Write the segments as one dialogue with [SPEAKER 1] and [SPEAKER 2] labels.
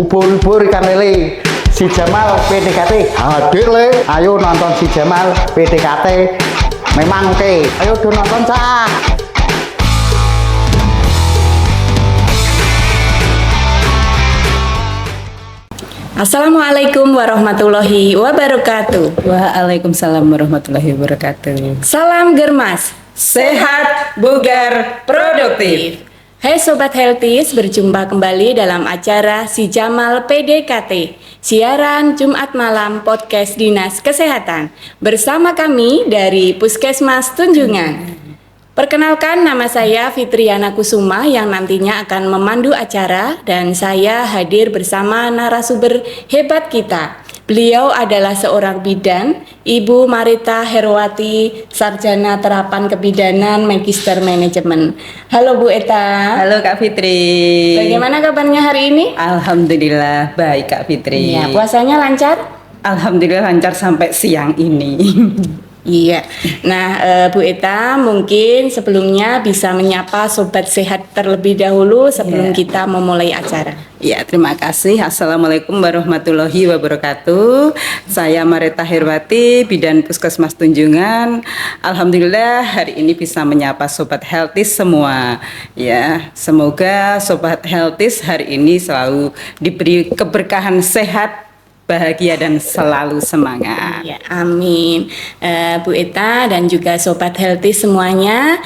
[SPEAKER 1] Ubur-ubur ikan lele. Si Jamal PDKT hadir le. Ayo nonton si Jamal PDKT. Memang ke. Ayo do nonton cah.
[SPEAKER 2] Assalamualaikum warahmatullahi wabarakatuh.
[SPEAKER 3] Waalaikumsalam warahmatullahi wabarakatuh.
[SPEAKER 2] Salam Germas,
[SPEAKER 3] Sehat, bugar, produktif.
[SPEAKER 2] Hai Sobat Healthies, berjumpa kembali dalam acara Si Jamal PDKT, siaran Jumat malam podcast Dinas Kesehatan, bersama kami dari Puskesmas Tunjungan. Perkenalkan, nama saya Fitriana Kusuma yang nantinya akan memandu acara, dan saya hadir bersama narasumber hebat kita. Beliau adalah seorang bidan, Ibu Marita Herwati, Sarjana Terapan Kebidanan Magister Manajemen. Halo Bu Eta.
[SPEAKER 3] Halo Kak Fitri.
[SPEAKER 2] Bagaimana kabarnya hari ini?
[SPEAKER 3] Alhamdulillah baik Kak Fitri.
[SPEAKER 2] Iya, puasanya lancar?
[SPEAKER 3] Alhamdulillah lancar sampai siang ini.
[SPEAKER 2] Iya. Nah, Bu Eta mungkin sebelumnya bisa menyapa Sobat Sehat terlebih dahulu sebelum kita memulai acara.
[SPEAKER 3] Ya, terima kasih. Assalamualaikum warahmatullahi wabarakatuh. Saya Marita Herwati, bidan Puskesmas Tunjungan. Alhamdulillah hari ini bisa menyapa Sobat Healthies semua. Ya, semoga Sobat Healthies hari ini selalu diberi keberkahan sehat, bahagia dan selalu semangat.
[SPEAKER 2] Ya, amin. Bu Eta dan juga Sobat Healthy semuanya,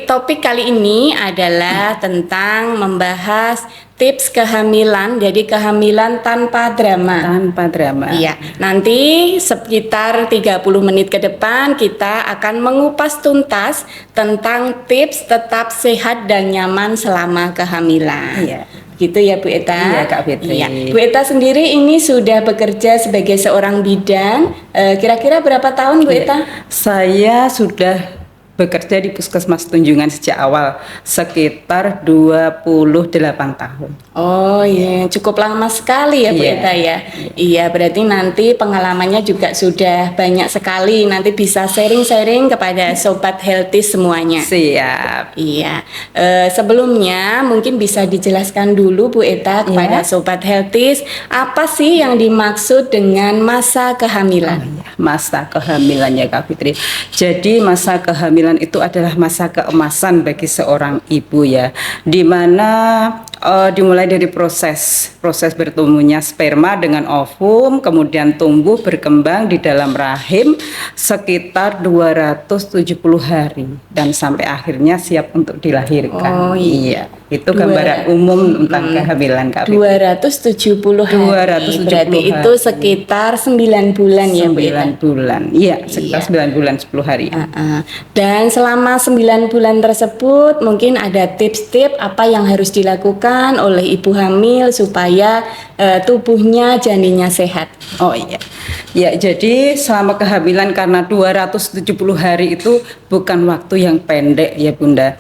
[SPEAKER 2] topik kali ini adalah tentang membahas tips kehamilan, jadi kehamilan tanpa drama.
[SPEAKER 3] Tanpa drama.
[SPEAKER 2] Iya, nanti sekitar 30 menit ke depan kita akan mengupas tuntas tentang tips tetap sehat dan nyaman selama kehamilan.
[SPEAKER 3] Iya.
[SPEAKER 2] Gitu ya Bu Eta.
[SPEAKER 3] Iya Kak Fitri.
[SPEAKER 2] Iya. Bu Eta sendiri ini sudah bekerja sebagai seorang bidan. Kira-kira berapa tahun Bu Eta?
[SPEAKER 3] Saya sudah bekerja di Puskesmas Tunjungan sejak awal sekitar 28 tahun.
[SPEAKER 2] Oh iya, cukup lama sekali ya Bu
[SPEAKER 3] Iya.
[SPEAKER 2] Eta ya. Iya, berarti nanti pengalamannya juga sudah banyak sekali. Nanti bisa sharing-sharing kepada Sobat Healthy semuanya.
[SPEAKER 3] Siap.
[SPEAKER 2] Iya, sebelumnya mungkin bisa dijelaskan dulu Bu Eta kepada Sobat Healthies, apa sih yang dimaksud dengan masa kehamilan?
[SPEAKER 3] Masa kehamilannya Kak Fitri. Jadi masa kehamilan itu adalah masa keemasan bagi seorang ibu ya, di mana dimulai dari proses bertumbuhnya sperma dengan ovum, kemudian tumbuh berkembang di dalam rahim sekitar 270 hari dan sampai akhirnya siap untuk dilahirkan.
[SPEAKER 2] Oh iya.
[SPEAKER 3] Itu gambaran umum tentang kehamilan Kak Fitri.
[SPEAKER 2] 270 hari.
[SPEAKER 3] 270
[SPEAKER 2] berarti
[SPEAKER 3] hari.
[SPEAKER 2] itu sekitar 9 bulan ya Bu Eta?
[SPEAKER 3] 9 bulan. Iya, sekitar 9 bulan 10 hari.
[SPEAKER 2] Dan selama 9 bulan tersebut mungkin ada tips-tips apa yang harus dilakukan oleh ibu hamil supaya tubuhnya, janinnya sehat.
[SPEAKER 3] Oh iya. Ya, jadi selama kehamilan karena 270 hari itu bukan waktu yang pendek ya Bunda.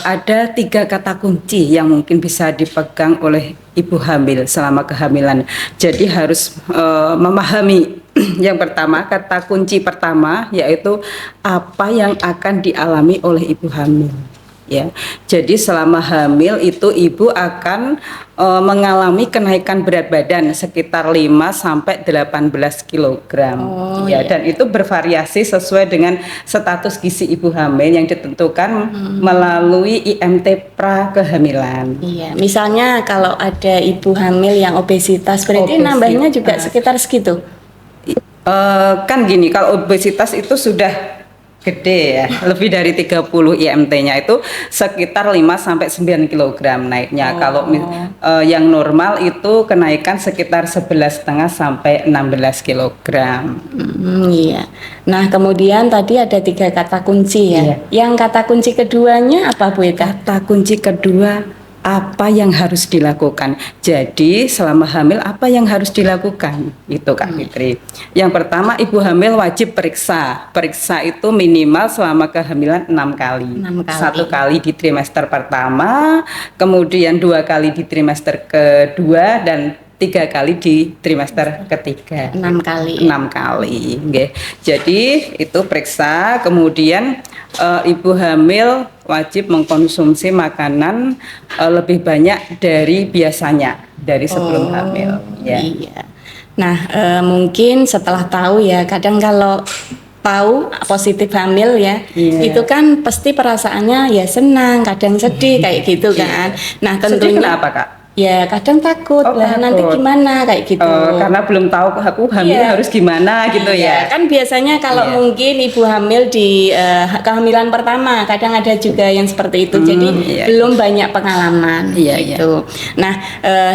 [SPEAKER 3] Ada 3 kata kunci yang mungkin bisa dipegang oleh ibu hamil selama kehamilan. Jadi harus memahami yang pertama, kata kunci pertama yaitu apa yang akan dialami oleh ibu hamil. Ya, jadi selama hamil itu ibu akan mengalami kenaikan berat badan sekitar 5 sampai 18 kg. Dan itu bervariasi sesuai dengan status gizi ibu hamil yang ditentukan melalui IMT pra kehamilan.
[SPEAKER 2] Iya, misalnya kalau ada ibu hamil yang obesitas berarti nambahnya juga sekitar segitu.
[SPEAKER 3] Kan gini, kalau obesitas itu sudah gede ya, lebih dari 30 IMT-nya itu sekitar 5 sampai 9 kg naiknya. Kalau yang normal itu kenaikan sekitar 11,5 sampai 16 kg.
[SPEAKER 2] Iya. Nah, kemudian tadi ada 3 kata kunci ya. Yang kata kunci keduanya apa Bu Eta?
[SPEAKER 3] Kata kunci kedua, apa yang harus dilakukan. Jadi selama hamil apa yang harus dilakukan itu Kak Fitri. Yang pertama, ibu hamil wajib periksa. Periksa itu minimal selama kehamilan 6 kali.
[SPEAKER 2] 6 kali.
[SPEAKER 3] 1 kali di trimester pertama, kemudian 2 kali di trimester kedua, dan 3 kali di trimester ketiga.
[SPEAKER 2] 6 kali.
[SPEAKER 3] 6 kali. Okay. Jadi itu periksa, kemudian ibu hamil wajib mengkonsumsi makanan lebih banyak dari biasanya dari sebelum hamil. Ya.
[SPEAKER 2] Iya. Nah, mungkin setelah tahu ya, kadang kalau tahu positif hamil ya,
[SPEAKER 3] Iya.
[SPEAKER 2] itu kan pasti perasaannya ya senang, kadang sedih kayak gitu kan. Nah,
[SPEAKER 3] Sedih
[SPEAKER 2] tentunya
[SPEAKER 3] kenapa, Kak?
[SPEAKER 2] ya kadang takut
[SPEAKER 3] Oh,
[SPEAKER 2] lah nanti
[SPEAKER 3] takut.
[SPEAKER 2] gimana kayak gitu.
[SPEAKER 3] Karena belum tahu aku hamil
[SPEAKER 2] Iya.
[SPEAKER 3] harus gimana gitu
[SPEAKER 2] Iya,
[SPEAKER 3] ya.
[SPEAKER 2] kan biasanya kalau
[SPEAKER 3] Iya.
[SPEAKER 2] mungkin ibu hamil di kehamilan pertama, kadang ada juga yang seperti itu. Jadi
[SPEAKER 3] iya.
[SPEAKER 2] belum banyak pengalaman
[SPEAKER 3] Iya,
[SPEAKER 2] gitu. Nah,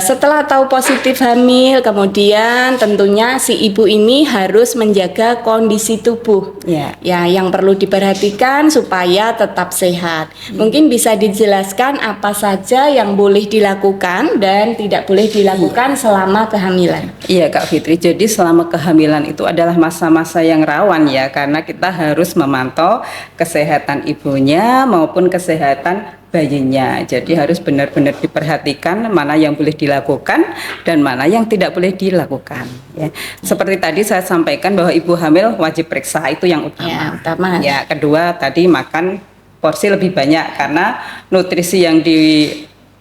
[SPEAKER 2] setelah tahu positif hamil, kemudian tentunya si ibu ini harus menjaga kondisi tubuh.
[SPEAKER 3] Iya.
[SPEAKER 2] Ya, yang perlu diperhatikan supaya tetap sehat. Mungkin bisa dijelaskan apa saja yang boleh dilakukan dan tidak boleh dilakukan selama kehamilan.
[SPEAKER 3] Iya Kak Fitri, jadi selama kehamilan itu adalah masa-masa yang rawan ya, karena kita harus memantau kesehatan ibunya maupun kesehatan bayinya. Jadi harus benar-benar diperhatikan mana yang boleh dilakukan dan mana yang tidak boleh dilakukan. Ya. Seperti tadi saya sampaikan bahwa ibu hamil wajib periksa, itu yang utama.
[SPEAKER 2] Ya, utama.
[SPEAKER 3] Ya, kedua tadi makan porsi lebih banyak karena nutrisi yang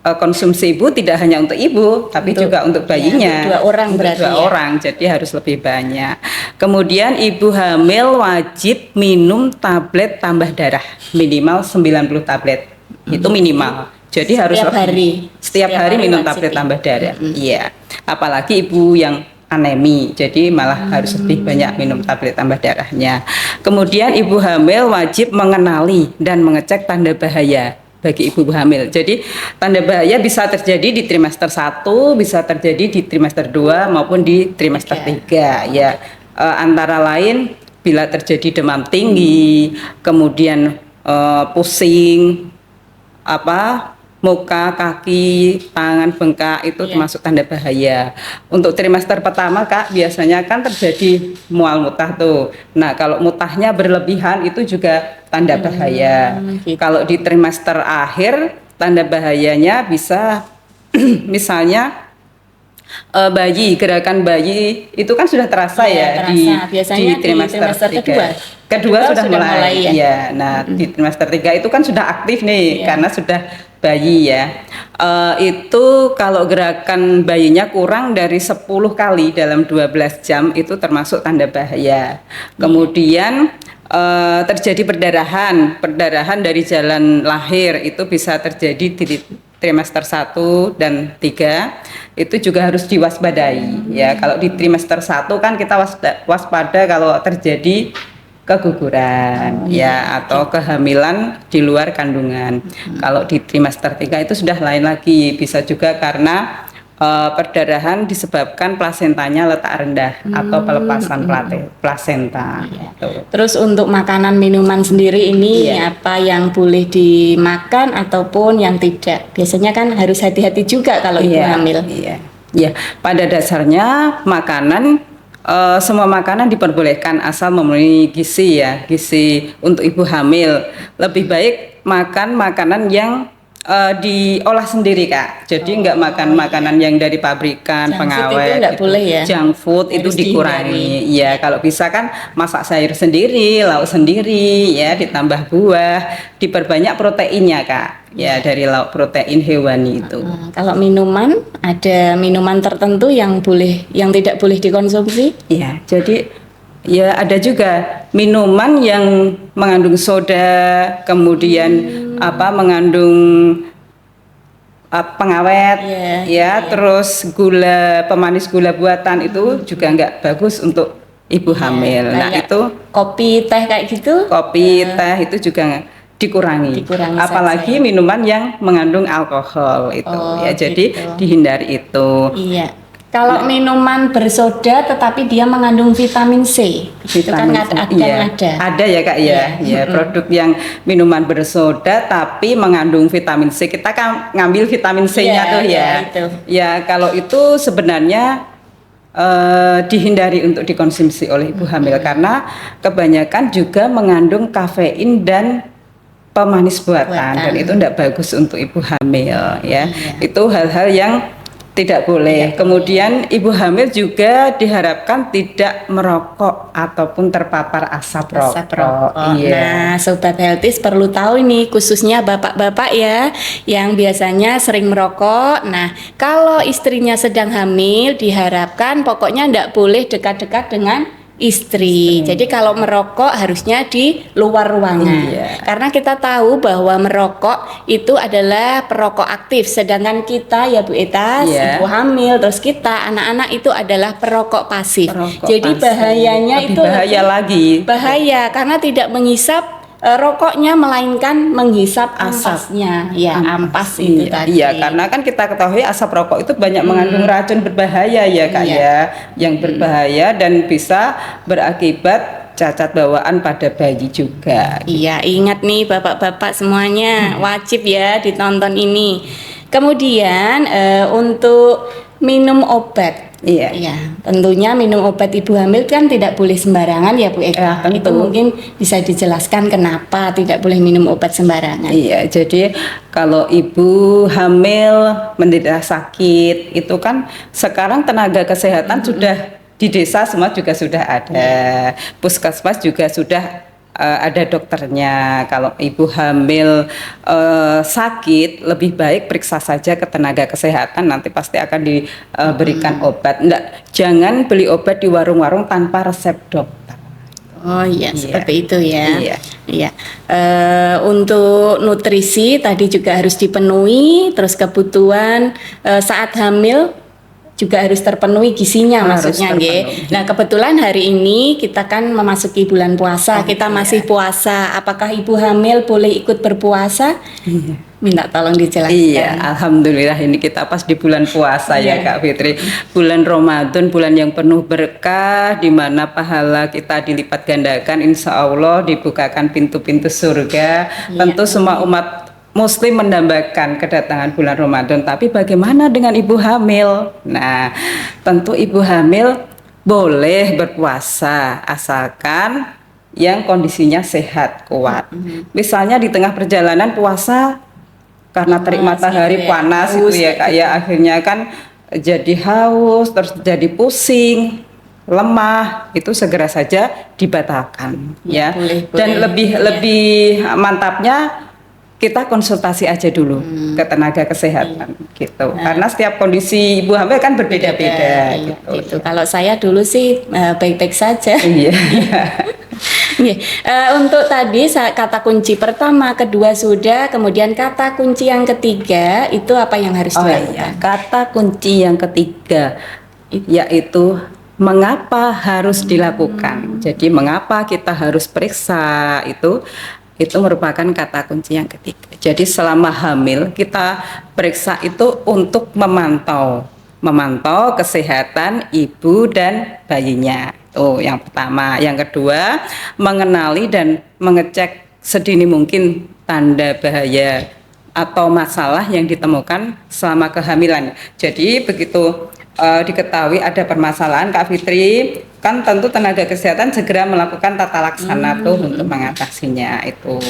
[SPEAKER 3] konsumsi ibu tidak hanya untuk ibu tapi juga untuk bayinya.
[SPEAKER 2] Untuk dua orang berarti
[SPEAKER 3] dua
[SPEAKER 2] ya.
[SPEAKER 3] orang, jadi harus lebih banyak. Kemudian ibu hamil wajib minum tablet tambah darah minimal 90 tablet. Itu minimal. Jadi harus setiap hari minum tablet tambah darah. Iya. Apalagi ibu yang anemi, jadi malah harus lebih banyak minum tablet tambah darahnya. Kemudian ibu hamil wajib mengenali dan mengecek tanda bahaya bagi ibu hamil. Jadi tanda bahaya bisa terjadi di trimester 1, bisa terjadi di trimester 2 maupun di trimester 3 ya. Antara lain bila terjadi demam tinggi, kemudian pusing, muka, kaki, tangan bengkak, itu termasuk tanda bahaya. Untuk trimester pertama Kak, biasanya kan terjadi mual mutah tuh. Nah, kalau mutahnya berlebihan itu juga tanda bahaya.
[SPEAKER 2] Gitu.
[SPEAKER 3] Kalau di trimester akhir, tanda bahayanya bisa misalnya gerakan bayi itu kan sudah terasa ya,
[SPEAKER 2] biasanya
[SPEAKER 3] di trimester
[SPEAKER 2] kedua.
[SPEAKER 3] Kedua sudah mulai
[SPEAKER 2] ya.
[SPEAKER 3] ya. Nah, di trimester 3 itu kan sudah aktif nih karena sudah bayi ya. Itu kalau gerakan bayinya kurang dari 10 kali dalam 12 jam itu termasuk tanda bahaya. Kemudian terjadi perdarahan dari jalan lahir itu bisa terjadi di trimester 1 dan 3 itu juga harus diwaspadai ya. Kalau di trimester 1 kan kita waspada kalau terjadi keguguran atau kehamilan di luar kandungan. Kalau di trimester 3 itu sudah lain lagi, bisa juga karena perdarahan disebabkan plasentanya letak rendah atau pelepasan plasenta. Gitu.
[SPEAKER 2] Terus untuk makanan minuman sendiri ini apa yang boleh dimakan ataupun yang tidak? Biasanya kan harus hati-hati juga kalau ibu hamil.
[SPEAKER 3] Iya, pada dasarnya semua makanan diperbolehkan asal memenuhi gizi untuk ibu hamil. Lebih baik makan makanan yang diolah sendiri Kak. Jadi nggak makan makanan yang dari pabrikan, pengawet.
[SPEAKER 2] Itu boleh ya.
[SPEAKER 3] Junk food itu dikurangi. Iya, kalau bisa kan masak sayur sendiri, lauk sendiri, ya ditambah buah, diperbanyak proteinnya Kak. Ya dari lauk protein hewani itu.
[SPEAKER 2] Kalau minuman, ada minuman tertentu yang tidak boleh dikonsumsi?
[SPEAKER 3] Iya, jadi ya ada juga minuman yang mengandung soda, kemudian mengandung pengawet, terus pemanis gula buatan itu juga nggak bagus untuk ibu hamil. Nah itu
[SPEAKER 2] kopi, teh kayak gitu?
[SPEAKER 3] Kopi, teh itu juga dikurangi apalagi minuman yang mengandung alkohol itu jadi dihindari itu.
[SPEAKER 2] Iya. Kalau minuman bersoda tetapi dia mengandung vitamin C, itu kan ada
[SPEAKER 3] ya Kak ya produk yang minuman bersoda tapi mengandung vitamin C, kita kan ngambil vitamin C-nya tuh ya kalau itu sebenarnya dihindari untuk dikonsumsi oleh ibu hamil karena kebanyakan juga mengandung kafein dan pemanis buatan dan itu tidak bagus untuk ibu hamil ya. Itu hal-hal yang Tidak boleh. Kemudian ibu hamil juga diharapkan tidak merokok ataupun terpapar asap rokok. Iya.
[SPEAKER 2] Nah, Sobat Healthies perlu tahu ini khususnya bapak-bapak ya yang biasanya sering merokok. Nah, kalau istrinya sedang hamil diharapkan pokoknya tidak boleh dekat-dekat dengan istri. Jadi kalau merokok harusnya di luar ruangan.
[SPEAKER 3] Iya.
[SPEAKER 2] Karena kita tahu bahwa merokok itu adalah perokok aktif, sedangkan kita ya Bu Eta,
[SPEAKER 3] Iya.
[SPEAKER 2] ibu hamil, terus kita anak-anak itu adalah perokok pasif.
[SPEAKER 3] Perokok
[SPEAKER 2] Jadi
[SPEAKER 3] pasif.
[SPEAKER 2] bahayanya
[SPEAKER 3] Lebih
[SPEAKER 2] itu
[SPEAKER 3] bahaya lagi.
[SPEAKER 2] bahaya karena tidak menghisap rokoknya melainkan menghisap
[SPEAKER 3] Asap.
[SPEAKER 2] ampasnya. Ya, ampas itu
[SPEAKER 3] Iya,
[SPEAKER 2] tadi.
[SPEAKER 3] iya, karena kan kita ketahui asap rokok itu banyak mengandung racun berbahaya ya Kak
[SPEAKER 2] Iya.
[SPEAKER 3] ya, yang berbahaya dan bisa berakibat cacat bawaan pada bayi juga.
[SPEAKER 2] Iya, ingat nih bapak-bapak semuanya wajib ya ditonton ini. Kemudian untuk minum obat.
[SPEAKER 3] Iya.
[SPEAKER 2] Iya, tentunya minum obat ibu hamil kan tidak boleh sembarangan ya Bu Eka.
[SPEAKER 3] tentu.
[SPEAKER 2] Itu mungkin bisa dijelaskan kenapa tidak boleh minum obat sembarangan.
[SPEAKER 3] Iya, jadi kalau ibu hamil menderita sakit itu kan sekarang tenaga kesehatan sudah di desa semua juga sudah ada, puskesmas juga sudah ada dokternya. Kalau ibu hamil sakit, lebih baik periksa saja ke tenaga kesehatan, nanti pasti akan diberikan obat. Jangan beli obat di warung-warung tanpa resep dokter.
[SPEAKER 2] Oh iya,
[SPEAKER 3] Iya.
[SPEAKER 2] seperti itu ya.
[SPEAKER 3] Iya.
[SPEAKER 2] Iya. Untuk nutrisi tadi juga harus dipenuhi, terus kebutuhan saat hamil juga harus terpenuhi gizinya
[SPEAKER 3] Harus
[SPEAKER 2] maksudnya nggih.
[SPEAKER 3] terpenuhi.
[SPEAKER 2] Nah, kebetulan hari ini kita kan memasuki bulan puasa, kita masih puasa. Apakah ibu hamil boleh ikut berpuasa? Minta tolong dijelaskan.
[SPEAKER 3] Iya, alhamdulillah ini kita pas di bulan puasa ya
[SPEAKER 2] Iya.
[SPEAKER 3] Kak Fitri. Bulan Ramadan, bulan yang penuh berkah, di mana pahala kita dilipat gandakan, insya Allah dibukakan pintu-pintu surga. Tentu semua umat Muslim mendambakan kedatangan bulan Ramadan. Tapi bagaimana dengan ibu hamil? Nah, tentu ibu hamil boleh berpuasa asalkan yang kondisinya sehat, kuat. Misalnya di tengah perjalanan puasa karena terik matahari
[SPEAKER 2] gitu ya.
[SPEAKER 3] panas
[SPEAKER 2] Haus
[SPEAKER 3] itu ya Kak ya, akhirnya kan jadi haus, terus jadi pusing, lemah, itu segera saja dibatalkan ya.
[SPEAKER 2] Boleh,
[SPEAKER 3] Dan
[SPEAKER 2] boleh.
[SPEAKER 3] lebih mantapnya kita konsultasi aja dulu ke tenaga kesehatan gitu. Karena setiap kondisi ibu hamil kan berbeda-beda
[SPEAKER 2] Iya,
[SPEAKER 3] gitu.
[SPEAKER 2] gitu. Kalau saya dulu sih baik-baik saja.
[SPEAKER 3] Iya.
[SPEAKER 2] Nggih. Untuk tadi kata kunci pertama, kedua sudah, kemudian kata kunci yang ketiga itu apa yang harus
[SPEAKER 3] Oh
[SPEAKER 2] dilakukan?
[SPEAKER 3] iya, kata kunci yang ketiga yaitu mengapa harus dilakukan. Jadi mengapa kita harus periksa itu merupakan kata kunci yang ketiga. Jadi selama hamil kita periksa itu untuk memantau kesehatan ibu dan bayinya. Itu yang pertama. Yang kedua, mengenali dan mengecek sedini mungkin tanda bahaya atau masalah yang ditemukan selama kehamilan. Jadi begitu diketahui ada permasalahan Kak Fitri, kan tentu tenaga kesehatan segera melakukan tata laksana tuh untuk mengatasinya itu.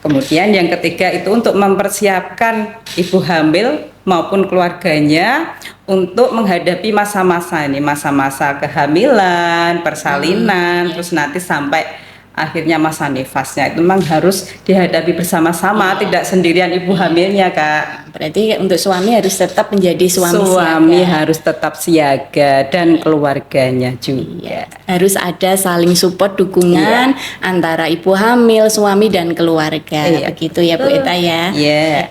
[SPEAKER 3] Kemudian yang ketiga itu untuk mempersiapkan ibu hamil maupun keluarganya untuk menghadapi masa-masa masa-masa kehamilan, persalinan, terus nanti sampai akhirnya masa nifasnya itu memang harus dihadapi bersama-sama, tidak sendirian ibu hamilnya Kak.
[SPEAKER 2] Berarti untuk suami harus tetap menjadi suami siaga.
[SPEAKER 3] Harus tetap siaga dan keluarganya juga.
[SPEAKER 2] Harus ada saling support dukungan antara ibu hamil, suami dan keluarga.
[SPEAKER 3] Iya.
[SPEAKER 2] Begitu ya Bu Eta ya.
[SPEAKER 3] Iya.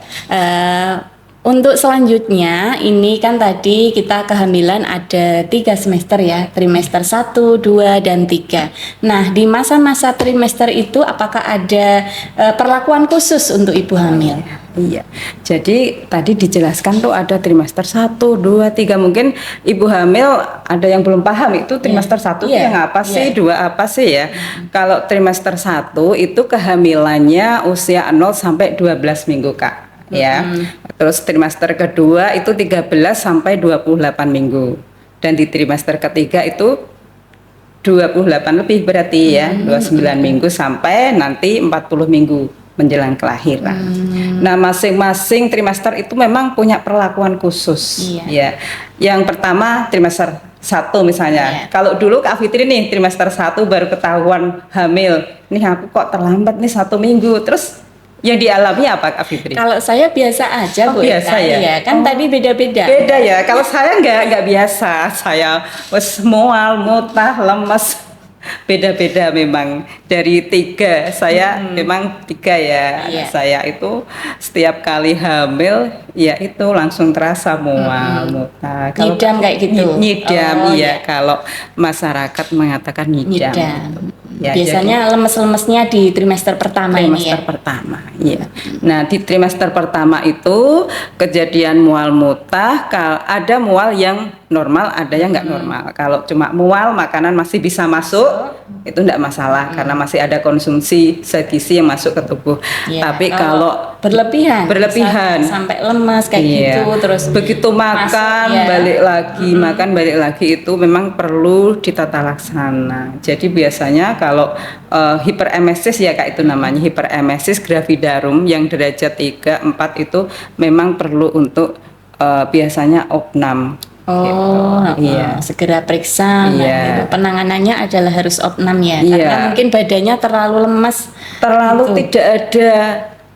[SPEAKER 2] Untuk selanjutnya ini kan tadi kita kehamilan ada 3 semester ya, trimester 1, 2, dan 3. Nah di masa-masa trimester itu apakah ada perlakuan khusus untuk ibu hamil?
[SPEAKER 3] Iya, jadi tadi dijelaskan tuh ada trimester 1, 2, 3. Mungkin ibu hamil ada yang belum paham itu trimester 1 itu
[SPEAKER 2] Iya.
[SPEAKER 3] yang apa sih,
[SPEAKER 2] Iya.
[SPEAKER 3] 2 apa sih ya. Kalau trimester 1 itu kehamilannya usia 0 sampai 12 minggu Kak. Ya. Terus trimester kedua itu 13 sampai 28 minggu. Dan di trimester ketiga itu 28 lebih berarti ya, 29 minggu sampai nanti 40 minggu. menjelang kelahiran. Nah, masing-masing trimester itu memang punya perlakuan khusus.
[SPEAKER 2] Iya.
[SPEAKER 3] Ya. Yang pertama trimester 1 misalnya.
[SPEAKER 2] Iya.
[SPEAKER 3] Kalau dulu Kak Fitri nih trimester 1 baru ketahuan hamil. Nih aku kok terlambat nih 1 minggu. Terus yang dialami apa Kak Fitri?
[SPEAKER 2] Kalau saya biasa aja
[SPEAKER 3] Oh,
[SPEAKER 2] Bu
[SPEAKER 3] biasa
[SPEAKER 2] Eka.
[SPEAKER 3] ya?
[SPEAKER 2] Iya, kan tadi beda-beda.
[SPEAKER 3] Beda ya. Kalau saya nggak biasa. Saya wes mual, mutah, lemes. Beda-beda memang. Dari 3 saya memang 3 ya.
[SPEAKER 2] Iya.
[SPEAKER 3] Saya itu setiap kali hamil ya itu langsung terasa mual, mutah.
[SPEAKER 2] Nyidam kayak gitu?
[SPEAKER 3] Nyidam,
[SPEAKER 2] Oh,
[SPEAKER 3] iya.
[SPEAKER 2] iya.
[SPEAKER 3] Kalau masyarakat mengatakan nyidam.
[SPEAKER 2] Nyidam.
[SPEAKER 3] Ya,
[SPEAKER 2] Biasanya lemes-lemesnya di trimester pertama ini
[SPEAKER 3] trimester
[SPEAKER 2] ya.
[SPEAKER 3] pertama, iya. Nah, di trimester pertama itu kejadian mual mutah, ada mual yang normal, ada yang nggak normal. Kalau cuma mual, makanan masih bisa masuk, itu nggak masalah karena masih ada konsumsi zat gizi yang masuk ke tubuh.
[SPEAKER 2] Iya.
[SPEAKER 3] Tapi kalau
[SPEAKER 2] berlebihan, sampai lemas kayak
[SPEAKER 3] iya,
[SPEAKER 2] gitu, terus
[SPEAKER 3] begitu makan
[SPEAKER 2] masuk, ya.
[SPEAKER 3] balik lagi, makan balik lagi itu memang perlu ditata laksana. Jadi biasanya kalau hiperemesis ya Kak, itu namanya hiperemesis gravidarum yang derajat 3, 4 itu memang perlu untuk biasanya opnam.
[SPEAKER 2] Oh,
[SPEAKER 3] Iya.
[SPEAKER 2] segera periksa. Nah,
[SPEAKER 3] Iya.
[SPEAKER 2] gitu. Penanganannya adalah harus opnam ya,
[SPEAKER 3] Iya.
[SPEAKER 2] karena mungkin badannya terlalu lemas.
[SPEAKER 3] Terlalu
[SPEAKER 2] Gitu.
[SPEAKER 3] tidak ada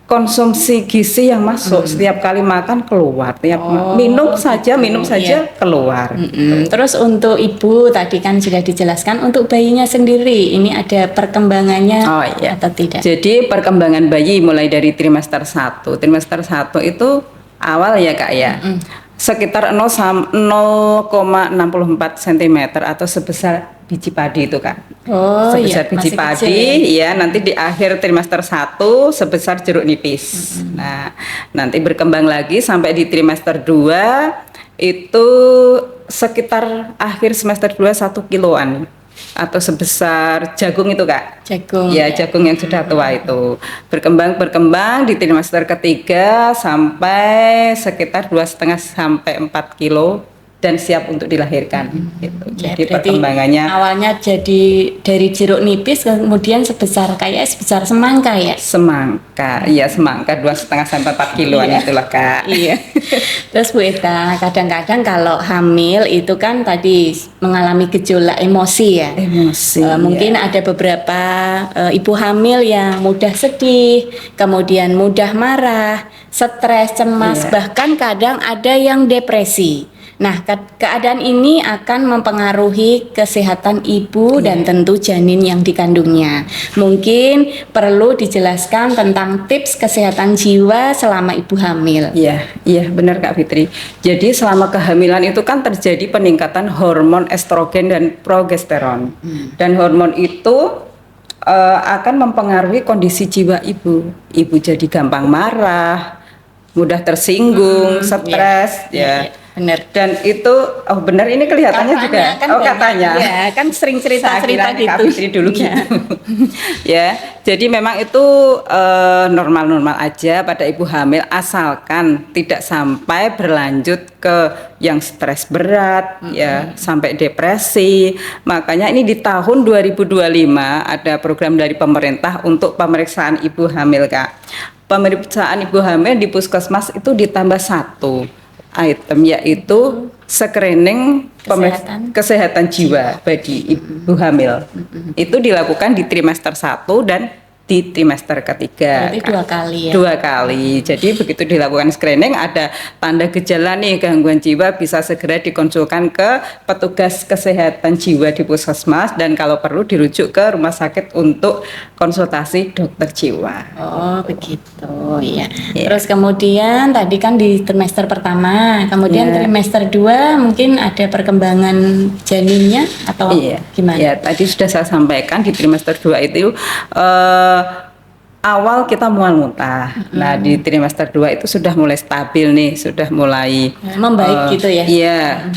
[SPEAKER 3] konsumsi gizi yang masuk. Setiap kali makan keluar, minum saja
[SPEAKER 2] Iya.
[SPEAKER 3] keluar.
[SPEAKER 2] Terus untuk ibu tadi kan sudah dijelaskan, untuk bayinya sendiri ini ada perkembangannya
[SPEAKER 3] Oh iya.
[SPEAKER 2] atau tidak?
[SPEAKER 3] Jadi perkembangan bayi mulai dari trimester 1. Trimester 1 itu awal ya Kak ya. Sekitar 0,64 cm atau sebesar biji padi itu Kak.
[SPEAKER 2] Oh
[SPEAKER 3] Sebesar
[SPEAKER 2] iya,
[SPEAKER 3] biji
[SPEAKER 2] masih
[SPEAKER 3] padi
[SPEAKER 2] kecil
[SPEAKER 3] ya, nanti di akhir trimester 1 sebesar jeruk nipis. Nah, nanti berkembang lagi sampai di trimester 2 itu sekitar akhir semester 2 1 kiloan atau sebesar jagung itu Kak.
[SPEAKER 2] Jagung.
[SPEAKER 3] Ya, jagung yang sudah tua itu berkembang di trimester ketiga sampai sekitar 2,5 sampai 4 kilo dan siap untuk dilahirkan. Gitu.
[SPEAKER 2] Ya,
[SPEAKER 3] Jadi
[SPEAKER 2] berarti
[SPEAKER 3] perkembangannya
[SPEAKER 2] awalnya jadi dari jeruk nipis, kemudian sebesar semangka ya.
[SPEAKER 3] semangka, ya semangka 2,5 sampai 4 kiloan
[SPEAKER 2] Iya.
[SPEAKER 3] itulah Kak.
[SPEAKER 2] Iya. Terus Bu Eta, kadang-kadang kalau hamil itu kan tadi mengalami gejolak emosi ya.
[SPEAKER 3] Emosi.
[SPEAKER 2] Mungkin ada beberapa ibu hamil yang mudah sedih, kemudian mudah marah, stres, cemas,
[SPEAKER 3] Iya.
[SPEAKER 2] bahkan kadang ada yang depresi. Nah, keadaan ini akan mempengaruhi kesehatan ibu dan tentu janin yang dikandungnya. Mungkin perlu dijelaskan tentang tips kesehatan jiwa selama ibu hamil.
[SPEAKER 3] Iya, iya benar Kak Fitri. Jadi selama kehamilan itu kan terjadi peningkatan hormon estrogen dan progesteron. Dan hormon itu akan mempengaruhi kondisi jiwa ibu. Ibu jadi gampang marah, mudah tersinggung, stres, ya.
[SPEAKER 2] Benar.
[SPEAKER 3] Dan itu, oh benar ini kelihatannya juga.
[SPEAKER 2] Kan
[SPEAKER 3] Oh
[SPEAKER 2] banyak,
[SPEAKER 3] katanya.
[SPEAKER 2] ya, kan sering
[SPEAKER 3] Saya
[SPEAKER 2] cerita-cerita
[SPEAKER 3] kira Kak
[SPEAKER 2] gitu.
[SPEAKER 3] Fitri dulu
[SPEAKER 2] Iya.
[SPEAKER 3] gitu. Ya, jadi memang itu normal-normal aja pada ibu hamil asalkan tidak sampai berlanjut ke yang stres berat ya, sampai depresi. Makanya ini di tahun 2025 ada program dari pemerintah untuk pemeriksaan ibu hamil Kak. Pemeriksaan ibu hamil di puskesmas itu ditambah 1 item, yaitu screening kesehatan jiwa bagi ibu hamil. Itu dilakukan di trimester 1 dan di trimester ketiga.
[SPEAKER 2] Berarti 2 kali ya.
[SPEAKER 3] 2 kali. Jadi begitu dilakukan screening ada tanda gejala nih gangguan jiwa, bisa segera dikonsulkan ke petugas kesehatan jiwa di puskesmas dan kalau perlu dirujuk ke rumah sakit untuk konsultasi dokter jiwa.
[SPEAKER 2] Oh begitu ya.
[SPEAKER 3] Iya.
[SPEAKER 2] Terus kemudian tadi kan di trimester pertama, kemudian
[SPEAKER 3] Iya.
[SPEAKER 2] trimester 2 mungkin ada perkembangan janinnya atau gimana?
[SPEAKER 3] Ya, tadi sudah saya sampaikan di trimester 2 itu awal kita mual muntah. Nah, di trimester 2 itu sudah mulai stabil nih, sudah mulai
[SPEAKER 2] Membaik gitu ya?
[SPEAKER 3] Iya,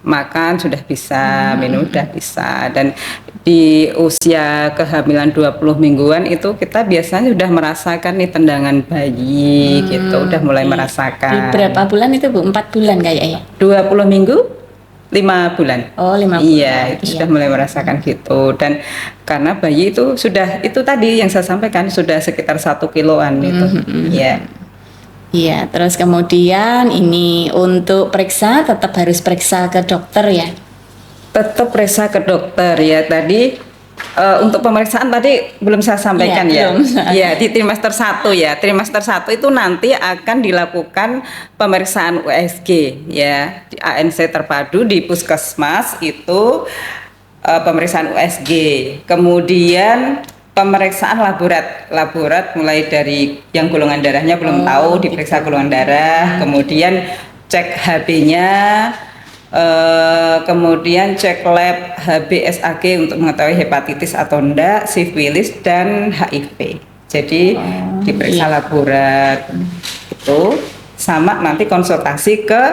[SPEAKER 3] makan sudah bisa, minum sudah bisa, dan di usia kehamilan 20 mingguan itu kita biasanya sudah merasakan nih tendangan bayi gitu, udah mulai
[SPEAKER 2] Di
[SPEAKER 3] merasakan.
[SPEAKER 2] berapa bulan itu Bu? 4 bulan kayaknya ya?
[SPEAKER 3] 20 minggu? 5 bulan.
[SPEAKER 2] Oh, 5 bulan.
[SPEAKER 3] Iya, itu sudah mulai merasakan gitu. Dan karena bayi itu sudah, itu tadi yang saya sampaikan, sudah sekitar 1 kiloan itu. Iya.
[SPEAKER 2] Iya, terus kemudian ini untuk periksa tetap harus periksa ke dokter ya.
[SPEAKER 3] Tetap periksa ke dokter ya. Tadi untuk pemeriksaan tadi belum saya sampaikan
[SPEAKER 2] Iya,
[SPEAKER 3] ya.
[SPEAKER 2] belum.
[SPEAKER 3] Ya, di trimester 1 ya. Trimester 1 itu nanti akan dilakukan pemeriksaan USG ya. Di ANC terpadu di puskesmas itu pemeriksaan USG. Kemudian pemeriksaan laborat mulai dari yang golongan darahnya belum tahu, diperiksa golongan darah, kemudian cek HB-nya, kemudian cek lab HB/SAG untuk mengetahui hepatitis atau enggak, sifilis dan HIV. Jadi diperiksa laborat itu, sama nanti konsultasi ke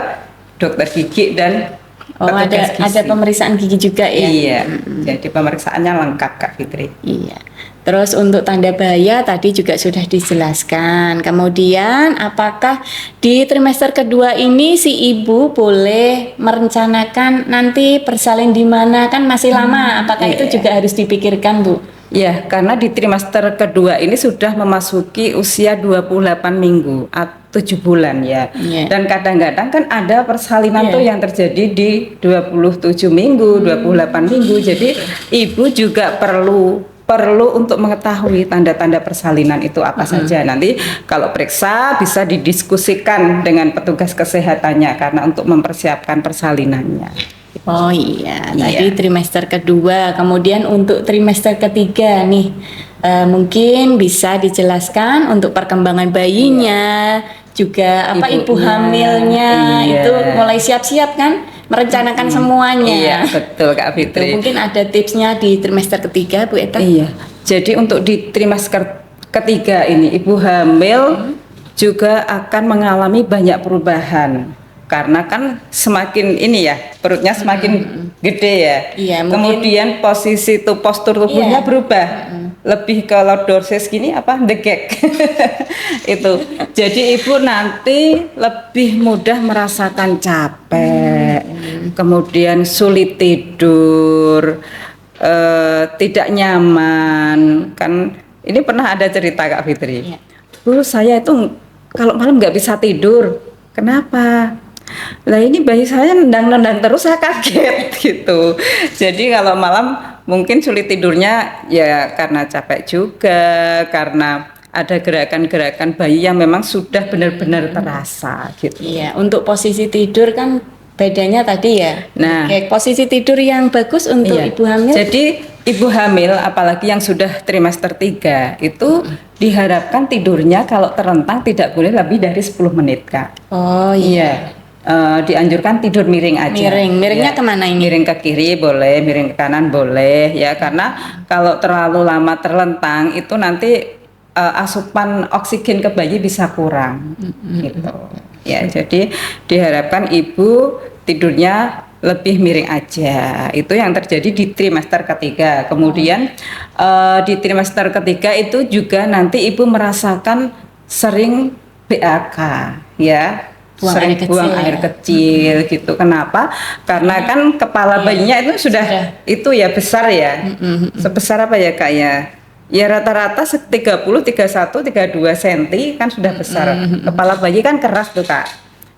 [SPEAKER 3] dokter gigi dan petugas
[SPEAKER 2] ada
[SPEAKER 3] gizi.
[SPEAKER 2] pemeriksaan gigi juga ya.
[SPEAKER 3] Iya, jadi pemeriksaannya lengkap Kak Fitri.
[SPEAKER 2] Iya. Terus untuk tanda bahaya tadi juga sudah dijelaskan. Kemudian apakah di trimester kedua ini si ibu boleh merencanakan nanti bersalin di mana, kan masih lama. Apakah itu juga harus dipikirkan, Bu?
[SPEAKER 3] Ya, karena di trimester kedua ini sudah memasuki usia 28 minggu atau 7 bulan ya.
[SPEAKER 2] Iya.
[SPEAKER 3] Dan kadang-kadang kan ada persalinan tuh yang terjadi di 27 minggu, 28 minggu. Jadi ibu juga perlu untuk mengetahui tanda-tanda persalinan itu apa saja. Nanti kalau periksa bisa didiskusikan dengan petugas kesehatannya karena untuk mempersiapkan persalinannya.
[SPEAKER 2] Oh iya, tadi trimester kedua. Kemudian untuk trimester ketiga nih, mungkin bisa dijelaskan untuk perkembangan bayinya, juga apa ibu hamilnya itu mulai siap-siap kan, merencanakan semuanya.
[SPEAKER 3] Iya, betul Kak Fitri.
[SPEAKER 2] Itu mungkin ada tipsnya di trimester ketiga, Bu Eta.
[SPEAKER 3] Iya. Jadi untuk di trimester ketiga ini ibu hamil juga akan mengalami banyak perubahan. Karena kan semakin ini ya, perutnya semakin gede ya.
[SPEAKER 2] Iya,
[SPEAKER 3] kemudian posisi postur tubuhnya berubah. Lebih ke lordosis gini degek. Itu. Jadi ibu nanti lebih mudah merasakan capek. Kemudian sulit tidur, tidak nyaman. Kan ini pernah ada cerita Kak Fitri. Bu, saya itu kalau malam nggak bisa tidur. Kenapa? Lah ini bayi saya nendang-nendang terus, saya kaget gitu. Jadi kalau malam mungkin sulit tidurnya ya karena capek juga, karena ada gerakan-gerakan bayi yang memang sudah benar-benar terasa gitu.
[SPEAKER 2] Iya, untuk posisi tidur kan bedanya tadi ya.
[SPEAKER 3] Nah,
[SPEAKER 2] kayak posisi tidur yang bagus untuk ibu hamil.
[SPEAKER 3] Jadi ibu hamil apalagi yang sudah trimester 3 itu diharapkan tidurnya kalau terlentang tidak boleh lebih dari 10 menit Kak.
[SPEAKER 2] Oh iya.
[SPEAKER 3] Dianjurkan tidur miring aja.
[SPEAKER 2] Miringnya kemana ini?
[SPEAKER 3] Miring ke kiri boleh, miring ke kanan boleh ya, karena kalau terlalu lama terlentang itu nanti asupan oksigen ke bayi bisa kurang gitu. Ya, jadi diharapkan ibu tidurnya lebih miring aja. Itu yang terjadi di trimester ketiga. Kemudian di trimester ketiga itu juga nanti ibu merasakan sering BAK ya. Sering buang air kecil gitu. Kenapa? Karena kan kepala bayinya itu sudah itu ya besar ya. Sebesar apa ya Kak ya? Ya rata-rata 30, 31, 32 cm kan sudah besar. Kepala bayi kan keras tuh Kak.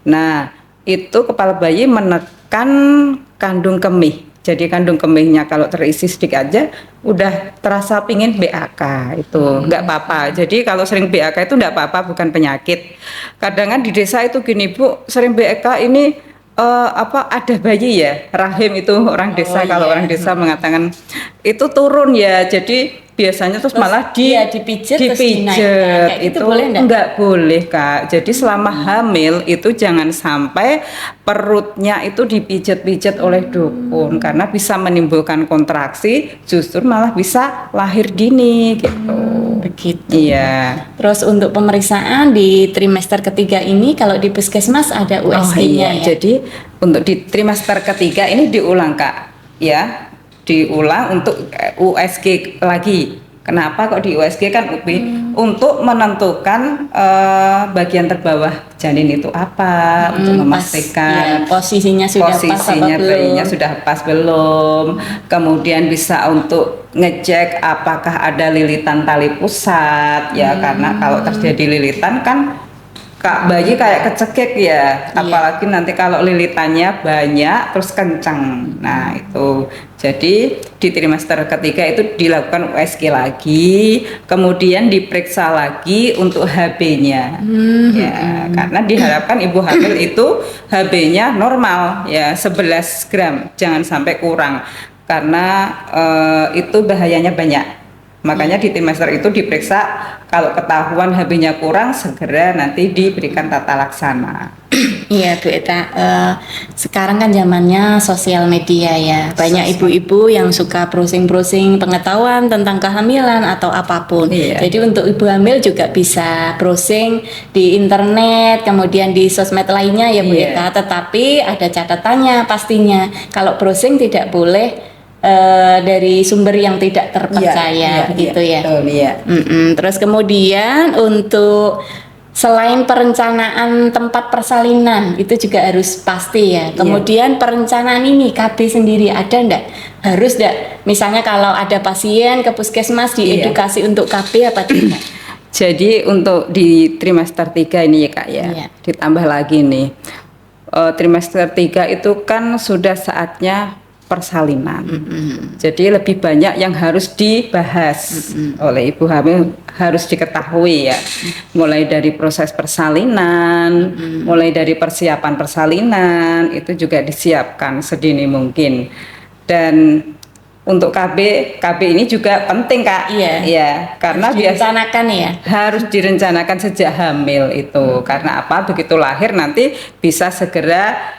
[SPEAKER 3] Nah, itu kepala bayi menekan kandung kemih. Jadi kandung kemihnya kalau terisi sedikit aja udah terasa pingin BAK itu nggak apa-apa. Jadi kalau sering BAK itu nggak apa-apa, bukan penyakit. Kadang kan di desa itu gini Bu, sering BAK ini ada bayi ya, rahim itu orang desa. Kalau orang desa mengatakan itu turun ya, jadi biasanya terus malah
[SPEAKER 2] dipijat
[SPEAKER 3] itu boleh enggak? Boleh Kak. Jadi selama hamil itu jangan sampai perutnya itu dipijat-pijat oleh dukun karena bisa menimbulkan kontraksi, justru malah bisa lahir dini gitu.
[SPEAKER 2] Begitu.
[SPEAKER 3] Iya.
[SPEAKER 2] Terus untuk pemeriksaan di trimester ketiga ini kalau di puskesmas ada USG-nya ya.
[SPEAKER 3] Jadi untuk di trimester ketiga ini diulang Kak ya. Diulang untuk USG lagi Kenapa kok di USG kan UP? Untuk menentukan bagian terbawah janin itu apa, untuk memastikan
[SPEAKER 2] posisinya sudah pas apa
[SPEAKER 3] posisinya
[SPEAKER 2] belum.
[SPEAKER 3] bayinya sudah pas belum. Kemudian bisa untuk ngecek apakah ada lilitan tali pusat ya, karena kalau terjadi lilitan kan Kak bayi kayak kecekik ya, apalagi nanti kalau lilitannya banyak terus kencang. Nah itu, jadi di trimester ketiga itu dilakukan USG lagi, kemudian diperiksa lagi untuk HB-nya. Ya, karena diharapkan ibu hamil itu HB-nya normal ya 11 gram, jangan sampai kurang, karena itu bahayanya banyak. Makanya di trimester itu diperiksa, kalau ketahuan HB-nya kurang segera nanti diberikan tata laksana.
[SPEAKER 2] Iya Bu Eta, sekarang kan zamannya sosial media ya, banyak ibu-ibu yang suka browsing-browsing pengetahuan tentang kehamilan atau apapun. Jadi untuk ibu hamil juga bisa browsing di internet, kemudian di sosmed lainnya ya Bu Eta, tetapi ada catatannya pastinya, kalau browsing tidak boleh dari sumber yang tidak terpercaya gitu ya. Terus kemudian untuk selain perencanaan tempat persalinan itu juga harus pasti ya. Kemudian perencanaan ini KB sendiri ada ndak? Harus ndak? Misalnya kalau ada pasien ke puskesmas diedukasi untuk KB apa tidak?
[SPEAKER 3] Jadi untuk di trimester 3 ini ya Kak ya, ditambah lagi nih trimester 3 itu kan sudah saatnya persalinan. Jadi lebih banyak yang harus dibahas oleh ibu hamil, harus diketahui ya. Mulai dari proses persalinan, mulai dari persiapan persalinan itu juga disiapkan sedini mungkin. Dan untuk KB ini juga penting Kak. Ya, karena
[SPEAKER 2] direncanakan ya.
[SPEAKER 3] Harus direncanakan sejak hamil itu. Karena apa? Begitu lahir nanti bisa segera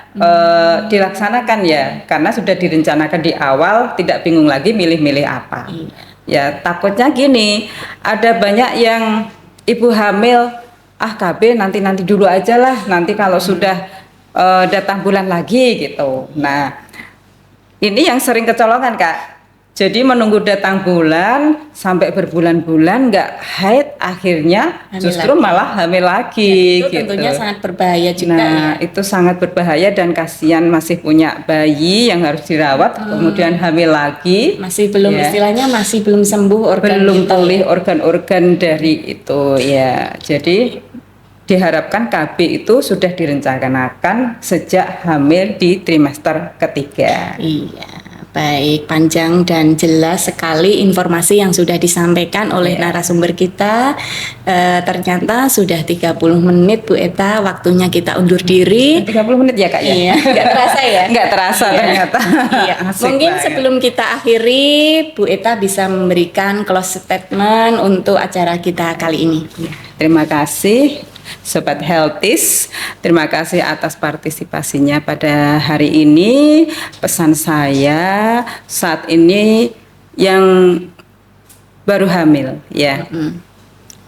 [SPEAKER 3] dilaksanakan ya, karena sudah direncanakan di awal, tidak bingung lagi milih-milih apa. Ya takutnya gini, ada banyak yang ibu hamil KB nanti dulu aja lah, nanti kalau sudah datang bulan lagi gitu. Nah ini yang sering kecolongan Kak. Jadi menunggu datang bulan sampai berbulan-bulan nggak haid, akhirnya hamil justru lagi. Malah hamil lagi.
[SPEAKER 2] Itu
[SPEAKER 3] gitu.
[SPEAKER 2] Tentunya sangat berbahaya juga.
[SPEAKER 3] Nah itu sangat berbahaya dan kasihan, masih punya bayi yang harus dirawat, kemudian hamil lagi.
[SPEAKER 2] Masih belum istilahnya masih belum sembuh organ,
[SPEAKER 3] belum pulih organ-organ dari itu ya. Jadi diharapkan KB itu sudah direncanakan sejak hamil di trimester ketiga.
[SPEAKER 2] Iya. Baik, panjang dan jelas sekali informasi yang sudah disampaikan oleh narasumber kita. Ternyata sudah 30 menit Bu Eta, waktunya kita undur diri.
[SPEAKER 3] 30 menit ya Kak ya?
[SPEAKER 2] Iya, nggak terasa ya?
[SPEAKER 3] Nggak terasa ternyata.
[SPEAKER 2] Mungkin sebelum kita akhiri, Bu Eta bisa memberikan close statement untuk acara kita kali ini.
[SPEAKER 3] Terima kasih Sobat Healthies, terima kasih atas partisipasinya pada hari ini. Pesan saya saat ini yang baru hamil ya,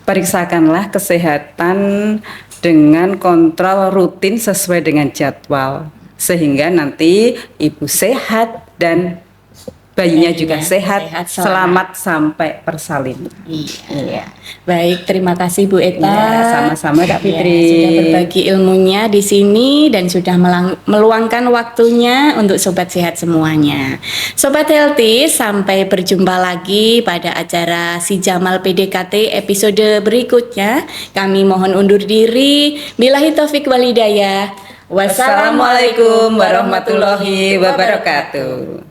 [SPEAKER 3] periksakanlah kesehatan dengan kontrol rutin sesuai dengan jadwal, sehingga nanti ibu sehat dan bayinya juga sehat selamat sampai persalinan.
[SPEAKER 2] Iya. Baik, terima kasih Bu Eta.
[SPEAKER 3] Sama-sama Kak Fitri.
[SPEAKER 2] Sudah berbagi ilmunya di sini dan sudah meluangkan waktunya untuk sobat sehat semuanya. Sobat Healthy, sampai berjumpa lagi pada acara Si Jamal PDKT episode berikutnya. Kami mohon undur diri. Billahi taufik walhidayah. Wassalamualaikum warahmatullahi wabarakatuh.